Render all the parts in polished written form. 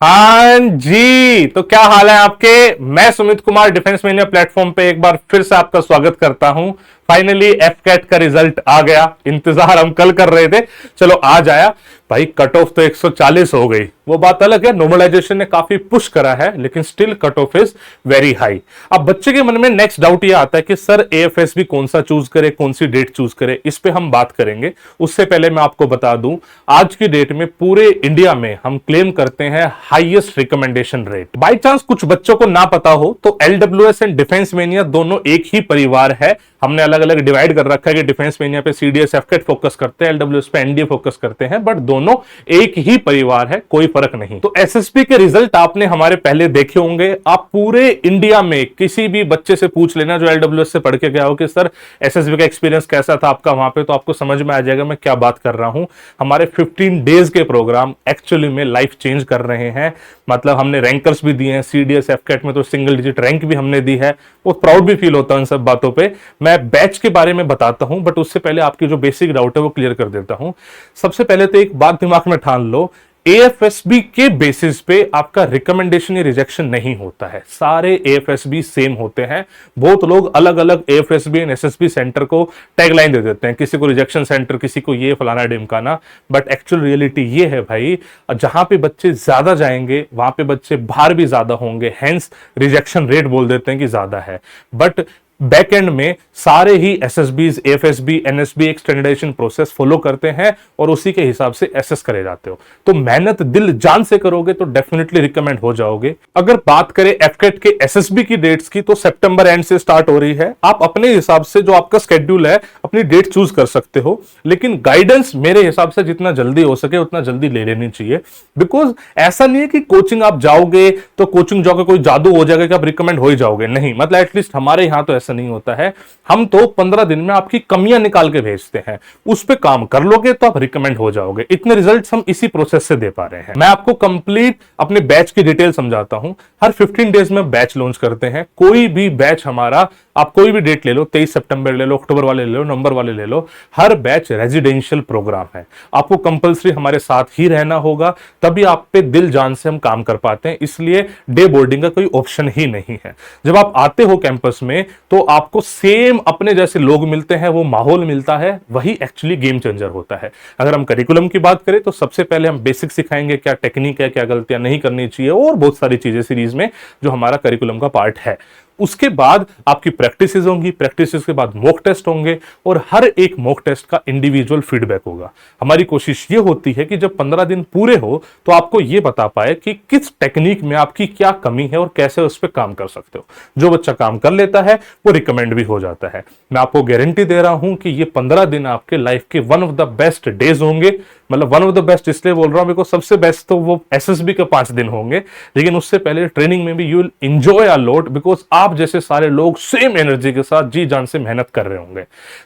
हाँ जी, तो क्या हाल है आपके। मैं Sumit Kumar defence mania platform पे एक बार फिर से आपका स्वागत करता हूं। फाइनली एफ कैट का रिजल्ट आ गया। इंतजार हम कल कर रहे थे, चलो आज आया। भाई कट ऑफ तो 140 हो गई, वो बात अलग है। नॉर्मलाइजेशन ने काफी पुश करा है, लेकिन still cut off is very high. अब बच्चे के मन में नेक्स्ट डाउट ये आता है कि सर एएफएसबी कौन सा चूज करे, कौन सी डेट चूज करे। इस पे हम बात करेंगे। उससे पहले मैं आपको बता दूं, आज की डेट में पूरे इंडिया में हम क्लेम करते हैं highest recommendation rate. By chance कुछ बच्चों को ना पता हो तो एलडब्ल्यूएस एंड डिफेंस मेनिया दोनों एक ही परिवार है। हमने अलग अलग डिवाइड कर रखा है कि डिफेंस मेनिया पे सीडीएस एफकेट फोकस करते हैं, एलडब्ल्यूएस पे एनडीए फोकस करते हैं, बट दोनों एक ही परिवार है, कोई फर्क नहीं। तो एसएसबी के रिजल्ट आपने हमारे पहले देखे होंगे। आप पूरे इंडिया में किसी भी बच्चे से पूछ लेना जो एलडब्ल्यूएस से पढ़ के गया हो कि सर एसएसबी का एक्सपीरियंस कैसा था आपका वहां पे, तो आपको समझ में आ जाएगा मैं क्या बात कर रहा हूं। हमारे 15 डेज के प्रोग्राम एक्चुअली में लाइफ चेंज कर रहे हैं। मतलब हमने रैंकर्स भी दिए हैं, सीडीएस एफकेट में तो सिंगल डिजिट रैंक भी हमने दी है। वो प्राउड भी फील होता है इन सब बातों पे। मैं बैच के बारे में बताता हूं, बट उससे पहले आपकी जो बेसिक डाउट है वो क्लियर कर देता हूं। सबसे पहले तो एक बात दिमाग में ठान लो, एएफएसबी के बेसिस पे आपका रिकमेंडेशन या रिजेक्शन नहीं होता है। सारे एएफएसबी सेम होते हैं। बहुत लोग अलग अलग एएफएसबी एंड एसएसबी सेंटर को टैगलाइन दे देते हैं, किसी को रिजेक्शन सेंटर, किसी को ये फलाना ढिमकाना। बट एक्चुअल रियलिटी ये है भाई, जहां पे बच्चे ज्यादा जाएंगे वहां पे बच्चे बाहर भी ज्यादा होंगे, हेंस रिजेक्शन रेट बोल देते हैं कि ज्यादा है। बट बैक एंड में सारे ही एसएसबीज, एफएसबी, एनएसबी एक स्टैंडर्डाइजेशन प्रोसेस फॉलो करते हैं और उसी के हिसाब से एसेस करे जाते हो। तो मेहनत दिल जान से करोगे तो डेफिनेटली रिकमेंड हो जाओगे। अगर बात करें एफकेट के एसएसबी की डेट्स की, तो सितंबर एंड से स्टार्ट हो रही है। आप अपने हिसाब से जो आपका स्केड्यूल है अपनी डेट चूज कर सकते हो, लेकिन गाइडेंस मेरे हिसाब से जितना जल्दी हो सके उतना जल्दी ले लेनी चाहिए। बिकॉज ऐसा नहीं है कि कोचिंग आप जाओगे तो कोचिंग जाओगे कोई जादू हो जाएगा कि आप रिकमेंड हो ही जाओगे, नहीं। मतलब एटलीस्ट हमारे यहां तो ऐसा नहीं होता है। हम तो 15 दिन में आपकी कमियां निकाल के भेजते हैं, उस पे काम कर लोगे तो आप रिकमेंड हो जाओगे। इतने रिजल्ट्स हम इसी प्रोसेस से दे पा रहे हैं। मैं आपको कंप्लीट अपने बैच की डिटेल समझाता हूं। हर 15 डेज में बैच लॉन्च करते हैं। कोई भी बैच हमारा, आप कोई भी डेट ले लो, 23 सितंबर ले लो, अक्टूबर वाले ले लो, नवंबर वाले ले लो, हर बैच रेजिडेंशियल प्रोग्राम है। आपको कंपलसरी हमारे साथ ही रहना होगा, तभी आप पे दिल जान से हम काम कर पाते हैं। इसलिए डे बोर्डिंग का कोई ऑप्शन ही नहीं है। जब आप आते हो कैंपस में तो आपको सेम अपने जैसे लोग मिलते हैं, वो माहौल मिलता है, वही एक्चुअली गेम चेंजर होता है। अगर हम करिकुलम की बात करें तो सबसे पहले हम बेसिक सिखाएंगे, क्या टेक्निक है, क्या गलतियां नहीं करनी चाहिए, और बहुत सारी चीजें सीरीज में जो हमारा करिकुलम का पार्ट है। उसके बाद आपकी प्रैक्टिसेस होंगी, प्रैक्टिसेस के बाद मॉक टेस्ट होंगे, और हर एक मॉक टेस्ट का इंडिविजुअल फीडबैक होगा। हमारी कोशिश ये होती है कि जब 15 दिन पूरे हो तो आपको ये बता पाए कि किस टेक्निक में आपकी क्या कमी है और कैसे उस पर काम कर सकते हो। जो बच्चा काम कर लेता है वो रिकमेंड भी हो जाता है। मैं आपको गारंटी दे रहा हूं कि ये 15 दिन आपके लाइफ के one of the best days होंगे। मतलब वन ऑफ द बेस्ट इसलिए बोल रहा हूं बिकॉज सबसे बेस्ट तो वो एसएसबी के 5 दिन होंगे, लेकिन उससे पहले ट्रेनिंग में भी you will enjoy a lot, because आप जैसे सारे लोग सेम एनर्जी के साथ जी जान से मेहनत कर रहे होंगे।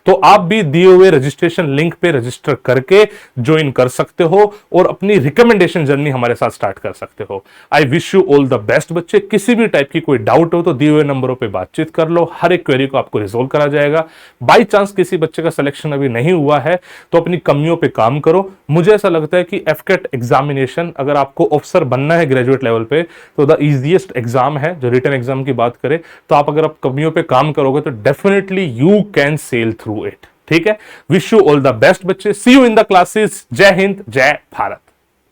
तो आप भी दिए हुए रजिस्ट्रेशन लिंक पे रजिस्टर करके ज्वाइन कर सकते हो और अपनी रिकमेंडेशन जर्नी हमारे साथ स्टार्ट कर सकते हो। I wish you all the best बच्चे। किसी भी टाइप की कोई डाउट हो तो दिए हुए नंबरों पे बातचीत कर लो, हर एक क्वेरी को आपको रिजोल्व करा जाएगा। बाई चांस किसी बच्चे का सिलेक्शन अभी नहीं हुआ है तो अपनी कमियों पे काम करो। मुझे ऐसा लगता है कि एफकेट एग्जामिनेशन, अगर आपको ऑफिसर बनना है ग्रेजुएट लेवल पे, तो द इजीएस्ट एग्जाम है। जो रिटन एग्जाम की बात करें तो अगर आप कमियों पे काम करोगे तो definitely you can sell through it. ठीक है, wish you all the best बच्चे। सी यू इन द क्लासेस। जय हिंद, जय भारत।